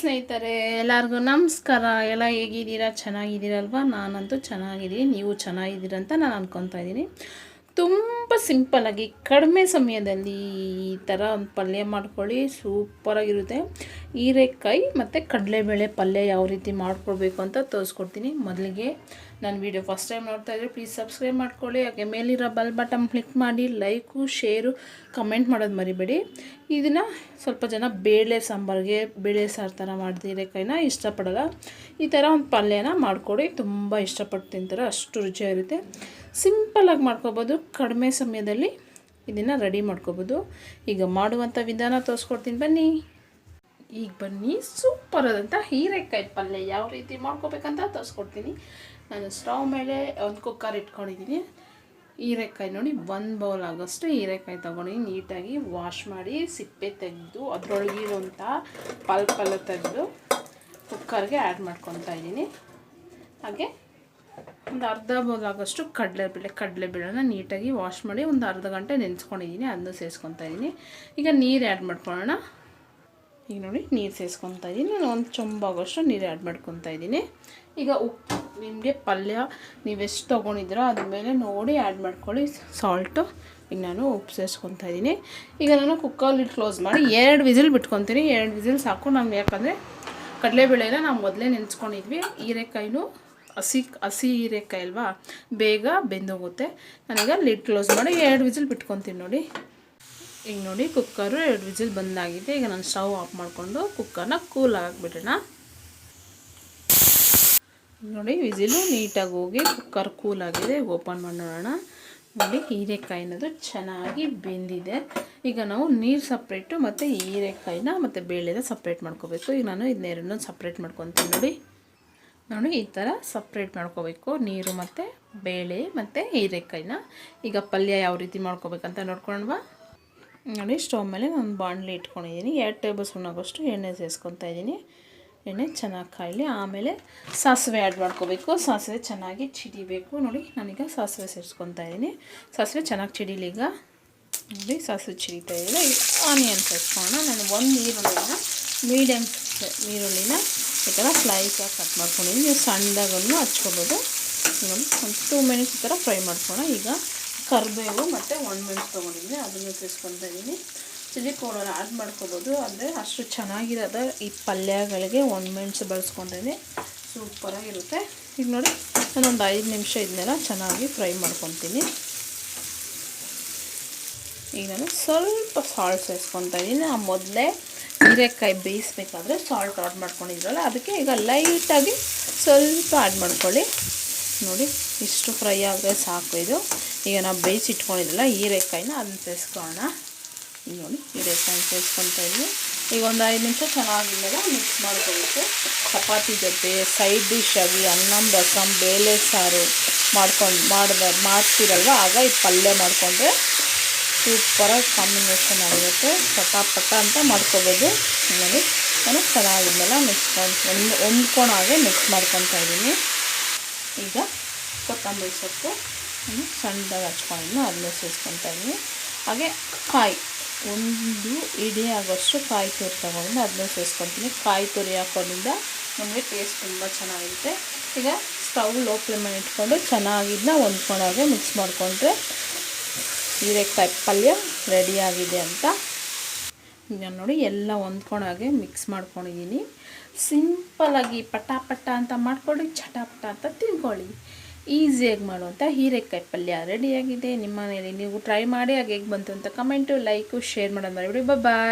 ಸ್ನೇಹಿತರೆ, ಎಲ್ಲರಿಗೂ ನಮಸ್ಕಾರ. ಎಲ್ಲ ಹೇಗಿದ್ದೀರಾ? ಚೆನ್ನಾಗಿದ್ದೀರಲ್ವ? ನಾನಂತೂ ಚೆನ್ನಾಗಿದ್ದೀನಿ. ನೀವು ಚೆನ್ನಾಗಿದ್ದೀರ ಅಂತ ನಾನು ಅಂದ್ಕೊತಾ ಇದ್ದೀನಿ. ತುಂಬ ಸಿಂಪಲ್ಲಾಗಿ ಕಡಿಮೆ ಸಮಯದಲ್ಲಿ ಈ ಥರ ಒಂದು ಪಲ್ಯ ಮಾಡ್ಕೊಳ್ಳಿ, ಸೂಪರಾಗಿರುತ್ತೆ. ಹೀರೆಕಾಯಿ ಮತ್ತು ಕಡಲೆಬೇಳೆ ಪಲ್ಯ ಯಾವ ರೀತಿ ಮಾಡ್ಕೊಳ್ಬೇಕು ಅಂತ ತೋರಿಸ್ಕೊಡ್ತೀನಿ. ಮೊದಲಿಗೆ ನನ್ನ ವೀಡಿಯೋ ಫಸ್ಟ್ ಟೈಮ್ ನೋಡ್ತಾ ಇದ್ದರೆ ಪ್ಲೀಸ್ ಸಬ್ಸ್ಕ್ರೈಬ್ ಮಾಡ್ಕೊಳ್ಳಿ. ಹಾಗೆ ಮೇಲಿರೋ ಬೆಲ್ ಬಟನ್ ಕ್ಲಿಕ್ ಮಾಡಿ ಲೈಕು ಶೇರು ಕಮೆಂಟ್ ಮಾಡೋದು ಮರಿಬೇಡಿ. ಇದನ್ನು ಸ್ವಲ್ಪ ಜನ ಬೇಳೆ ಸಾಂಬಾರಿಗೆ ಬೇಳೆ ಸಾರು ಥರ ಮಾಡಿದ ಹೀರೆಕಾಯಿನ ಇಷ್ಟಪಡೋಲ್ಲ. ಈ ಥರ ಒಂದು ಪಲ್ಯನ ಮಾಡಿಕೊಡಿ, ತುಂಬ ಇಷ್ಟಪಟ್ಟು ತಿಂತಾರೆ, ಅಷ್ಟು ರುಚಿಯಾಗಿರುತ್ತೆ. ಸಿಂಪಲ್ಲಾಗಿ ಮಾಡ್ಕೊಬೋದು, ಕಡಿಮೆ ಸಮಯದಲ್ಲಿ ಇದನ್ನು ರೆಡಿ ಮಾಡ್ಕೊಬೋದು. ಈಗ ಮಾಡುವಂಥ ವಿಧಾನ ತೋರಿಸ್ಕೊಡ್ತೀನಿ ಬನ್ನಿ. ಈಗ ಬನ್ನಿ, ಸೂಪರ್ ಆದಂಥ ಹೀರೆಕಾಯಿ ಪಲ್ಯ ಯಾವ ರೀತಿ ಮಾಡ್ಕೋಬೇಕಂತ ತೋರಿಸ್ಕೊಡ್ತೀನಿ. ನಾನು ಸ್ಟವ್ ಮೇಲೆ ಒಂದು ಕುಕ್ಕರ್ ಇಟ್ಕೊಂಡಿದ್ದೀನಿ. ಹೀರೆಕಾಯಿ ನೋಡಿ, 1 ಬೌಲ್ ಆಗೋಷ್ಟು ಹೀರೆಕಾಯಿ ತೊಗೊಂಡು ನೀಟಾಗಿ ವಾಶ್ ಮಾಡಿ ಸಿಪ್ಪೆ ತೆಗೆದು ಅದರೊಳಗಿರುವಂಥ ಪಲ್ಪೆಲ್ಲ ತೆಗೆದು ಕುಕ್ಕರ್ಗೆ ಆ್ಯಡ್ ಮಾಡ್ಕೊತಾ ಇದ್ದೀನಿ. ಹಾಗೆ ಒಂದು ಅರ್ಧ ಬೌಲ್ ಆಗೋಷ್ಟು ಕಡಲೆಬೇಳೆನ ನೀಟಾಗಿ ವಾಶ್ ಮಾಡಿ ಒಂದು ಅರ್ಧ ಗಂಟೆ ನೆನೆಸ್ಕೊಂಡಿದ್ದೀನಿ, ಅದನ್ನು ಸೇರಿಸ್ಕೊತಾ ಇದ್ದೀನಿ. ಈಗ ನೀರು ಆ್ಯಡ್ ಮಾಡ್ಕೊಳ್ಳೋಣ. ಈಗ ನೋಡಿ, ನೀರು ಸೇರಿಸ್ಕೊತಾ ಇದ್ದೀನಿ. ನಾನು ಒಂದು ಚೊಂಬಾಗೋಷ್ಟು ನೀರು ಆ್ಯಡ್ ಮಾಡ್ಕೊತಾ ಇದ್ದೀನಿ. ಈಗ ಉಪ್ಪು ನಿಮಗೆ ಪಲ್ಯ ನೀವೆಷ್ಟು ತೊಗೊಂಡಿದ್ದೀರೋ ಅದ್ರ ಮೇಲೆ ನೋಡಿ ಆ್ಯಡ್ ಮಾಡ್ಕೊಳ್ಳಿ ಸಾಲ್ಟು. ಈಗ ನಾನು ಉಪ್ಪು ಸೇರಿಸ್ಕೊತಾ ಇದ್ದೀನಿ. ಈಗ ನಾನು ಕುಕ್ಕರ್ ಲಿಡ್ ಕ್ಲೋಸ್ ಮಾಡಿ 2 ವಿಸಿಲ್ ಬಿಟ್ಕೊತೀನಿ. 2 ವಿಸಿಲ್ ಸಾಕು. ನಾನು ಯಾಕಂದರೆ ಕಡಲೆಬೇಳೆನ ನಾವು ಮೊದಲೇ ನೆನೆಸ್ಕೊಂಡಿದ್ವಿ. ಹೀರೆಕಾಯಿನೂ ಹಸಿ ಹೀರೆಕಾಯಿ ಅಲ್ವಾ, ಬೇಗ ಬೆಂದೋಗುತ್ತೆ. ನಾನೀಗ ಲಿಡ್ ಕ್ಲೋಸ್ ಮಾಡಿ 2 ವಿಸಿಲ್ ಬಿಟ್ಕೊತೀನಿ. ನೋಡಿ, ಈಗ ನೋಡಿ ಕುಕ್ಕರು 2 ವಿಸಿಲ್ ಬಂದಾಗಿದೆ. ಈಗ ನಾನು ಸ್ಟವ್ ಆಫ್ ಮಾಡಿಕೊಂಡು ಕುಕ್ಕರ್ನ ಕೂಲ್ ಹಾಕಿಬಿಡೋಣ. ನೋಡಿ, ವಿಸಿಲು ನೀಟಾಗಿ ಹೋಗಿ ಕುಕ್ಕರ್ ಕೂಲ್ ಆಗಿದೆ. ಓಪನ್ ಮಾಡಿ ನೋಡೋಣ. ನೋಡಿ, ಹೀರೆಕಾಯಿ ಅನ್ನೋದು ಚೆನ್ನಾಗಿ ಬೆಂದಿದೆ. ಈಗ ನಾವು ನೀರು ಸಪ್ರೇಟು ಮತ್ತು ಹೀರೆಕಾಯಿನ ಮತ್ತು ಬೇಳೆನ ಸಪ್ರೇಟ್ ಮಾಡ್ಕೋಬೇಕು. ಈಗ ನಾನು ಇದನ್ನೆರಡನ್ನೂ ಸಪ್ರೇಟ್ ಮಾಡ್ಕೊತೀನಿ. ನೋಡಿ ಈ ಥರ ಸಪ್ರೇಟ್ ಮಾಡ್ಕೋಬೇಕು, ನೀರು ಮತ್ತು ಬೇಳೆ ಮತ್ತು ಹೀರೆಕಾಯಿನ. ಈಗ ಪಲ್ಯ ಯಾವ ರೀತಿ ಮಾಡ್ಕೋಬೇಕಂತ ನೋಡ್ಕೊಂಡ್ವಾ. ನೋಡಿ, ಸ್ಟವ್ ಮೇಲೆ ನಾನು ಬಾಣಲೆ ಇಟ್ಕೊಂಡಿದ್ದೀನಿ. 2 ಟೇಬಲ್ ಸ್ಪೂನ್ ಆಗೋಷ್ಟು ಎಣ್ಣೆ ಸೇರಿಸ್ಕೊತಾ ಇದ್ದೀನಿ. ಎಣ್ಣೆ ಚೆನ್ನಾಗಿ ಕಾಯಲಿ. ಆಮೇಲೆ ಸಾಸಿವೆ ಆ್ಯಡ್ ಮಾಡ್ಕೋಬೇಕು. ಸಾಸಿವೆ ಚೆನ್ನಾಗಿ ಚಿಡಿಬೇಕು. ನೋಡಿ, ನಾನೀಗ ಸಾಸಿವೆ ಸೇರಿಸ್ಕೊತಾ ಇದ್ದೀನಿ. ಸಾಸಿವೆ ಚೆನ್ನಾಗಿ ಚಿಡಿಲಿ. ಈಗ ನೋಡಿ, ಸಾಸಿವೆ ಚಿಡಿತಾ ಇದ್ದೀನಿ. ಈಗ ಆನಿಯನ್ ಸೇರಿಸ್ಕೊಳ್ಳೋಣ. ನಾನು 1 ಈರುಳ್ಳಿನ ಮೀಡಿಯಮ್ ಈರುಳ್ಳಿನ ಈ ಥರ ಸ್ಲೈಸಾಗಿ ಕಟ್ ಮಾಡ್ಕೊಂಡಿದ್ದೀನಿ. ನೀವು ಸಣ್ಣದಾಗೂ ಹಚ್ಕೋಬೋದು. ನೋಡಿ, ಒಂದು 2 ಮಿನಿಟ್ಸ್ ಈ ಥರ ಫ್ರೈ ಮಾಡ್ಕೊಳ್ಳೋಣ. ಈಗ ಕರಿಬೇವು ಮತ್ತು 1 ಮೆಣಸು ತೊಗೊಂಡಿದ್ದೀನಿ, ಅದನ್ನು ಸೇರಿಸ್ಕೊತಾ ಇದ್ದೀನಿ. ಚಿಲ್ಲಿ ಪೌಡರ್ ಆ್ಯಡ್ ಮಾಡ್ಕೋಬೋದು, ಅಂದರೆ ಅಷ್ಟು ಚೆನ್ನಾಗಿರೋದ ಈ ಪಲ್ಯಗಳಿಗೆ 1 ಮೆಣಸು ಬಳಸ್ಕೊಂಡ್ರೆ ಸೂಪರಾಗಿರುತ್ತೆ. ಈಗ ನೋಡಿ, ನಾನೊಂದು 5 ನಿಮಿಷ ಇದನ್ನೆಲ್ಲ ಚೆನ್ನಾಗಿ ಫ್ರೈ ಮಾಡ್ಕೊತೀನಿ. ಈಗ ನಾನು ಸ್ವಲ್ಪ ಸಾಲ್ಟ್ ಸೇರಿಸ್ಕೊತಾ ಇದ್ದೀನಿ. ನಾನು ಮೊದಲೇ ಹೀರೆಕಾಯಿ ಬೇಯಿಸ್ಬೇಕಾದ್ರೆ ಸಾಲ್ಟ್ ಆ್ಯಡ್ ಮಾಡ್ಕೊಂಡಿದ್ರಲ್ಲ, ಅದಕ್ಕೆ ಈಗ ಲೈಟಾಗಿ ಸ್ವಲ್ಪ ಆ್ಯಡ್ ಮಾಡ್ಕೊಳ್ಳಿ. ನೋಡಿ, ಇಷ್ಟು ಫ್ರೈ ಆದರೆ ಸಾಕು. ಇದು ಈಗ ನಾವು ಬೇಯಿಸಿಟ್ಕೊಂಡಿದ್ರಲ್ಲ ಹೀರೆಕಾಯಿನ ಅದನ್ನು ಸೇರಿಸ್ಕೊಳ್ಳೋಣ. ಈಗ ನೋಡಿ, ಹೀರೆಕಾಯಿ ಸೇರಿಸ್ಕೊತಾ ಇದ್ದೀನಿ. ಈಗ ಒಂದು 5 ನಿಮಿಷ ಚೆನ್ನಾಗಿಲ್ಲ ಮಿಕ್ಸ್ ಮಾಡ್ಕೋಬೇಕು. ಚಪಾತಿ ಜೊತೆ ಸೈಡ್ ಡಿಶ್ ಆಗಿ ಅನ್ನ, ರಸಂ, ಬೇಳೆ ಸಾರು ಮಾಡ್ತೀರಲ್ವ, ಆಗ ಈ ಪಲ್ಯ ಮಾಡಿಕೊಂಡ್ರೆ ಸೂಪರಾಗಿ ಕಾಂಬಿನೇಷನ್ ಆಗಿರುತ್ತೆ. ಪಟ ಅಂತ ಮಾಡ್ಕೋಬೋದು. ನೋಡಿ, ನಾನು ಚೆನ್ನಾಗಿದ್ಮೇಲೆ ಹೊಂದ್ಕೊಳಾಗೆ ಮಿಕ್ಸ್ ಮಾಡ್ಕೊತಾ ಇದ್ದೀನಿ. ಈಗ ಕೊತ್ತಂಬರಿ ಸೊಪ್ಪು ಸಣ್ಣದಾಗಿ ಹಚ್ಕೊಂಡಿದ್ದೀನಿ, ಅದನ್ನ ಸೇರಿಸ್ಕೊತಾ ಇದ್ದೀನಿ. ಹಾಗೆ ಕಾಯಿ 1 ಇಡೀ ಆಗೋಷ್ಟು ಕಾಯಿ ತುರಿ ತೊಗೊಂಡು ಅದನ್ನ ಸೇರಿಸ್ಕೊತೀನಿ. ಕಾಯಿ ತುರಿ ಹಾಕೋದ್ರಿಂದ ನಮಗೆ ಟೇಸ್ಟ್ ತುಂಬ ಚೆನ್ನಾಗಿರುತ್ತೆ. ಈಗ ಸ್ಟವ್ ಲೋ ಫ್ಲೇಮಲ್ಲಿ ಇಟ್ಕೊಂಡು ಚೆನ್ನಾಗಿದ್ದನ್ನ ಹೊಂದ್ಕೊಳಾಗೆ ಮಿಕ್ಸ್ ಮಾಡಿಕೊಂಡ್ರೆ ಹೀರೆಕಾಯಿ ಪಲ್ಯ ರೆಡಿಯಾಗಿದೆ ಅಂತ. ಈಗ ನೋಡಿ, ಎಲ್ಲ ಹೊಂದ್ಕೊಳಾಗೆ ಮಿಕ್ಸ್ ಮಾಡ್ಕೊಂಡಿದ್ದೀನಿ. ಸಿಂಪಲ್ಲಾಗಿ ಪಟ ಅಂತ ಮಾಡ್ಕೊಳ್ಳಿ, ಚಟಾಪಟ ಅಂತ ತಿನ್ಕೊಳ್ಳಿ. ಈಸಿಯಾಗಿ ಮಾಡುವಂಥ ಹೀರೆಕಾಯಿ ಪಲ್ಯ ರೆಡಿಯಾಗಿದೆ. ನಿಮ್ಮ ಮನೇಲಿ ನೀವು ಟ್ರೈ ಮಾಡಿ, ಹಾಗೆ ಹೇಗೆ ಬಂತು ಅಂತ ಕಮೆಂಟು, ಲೈಕು, ಶೇರ್ ಮಾಡೋದು ಮರಿಬೇಡಿ. ಬಾಯ್.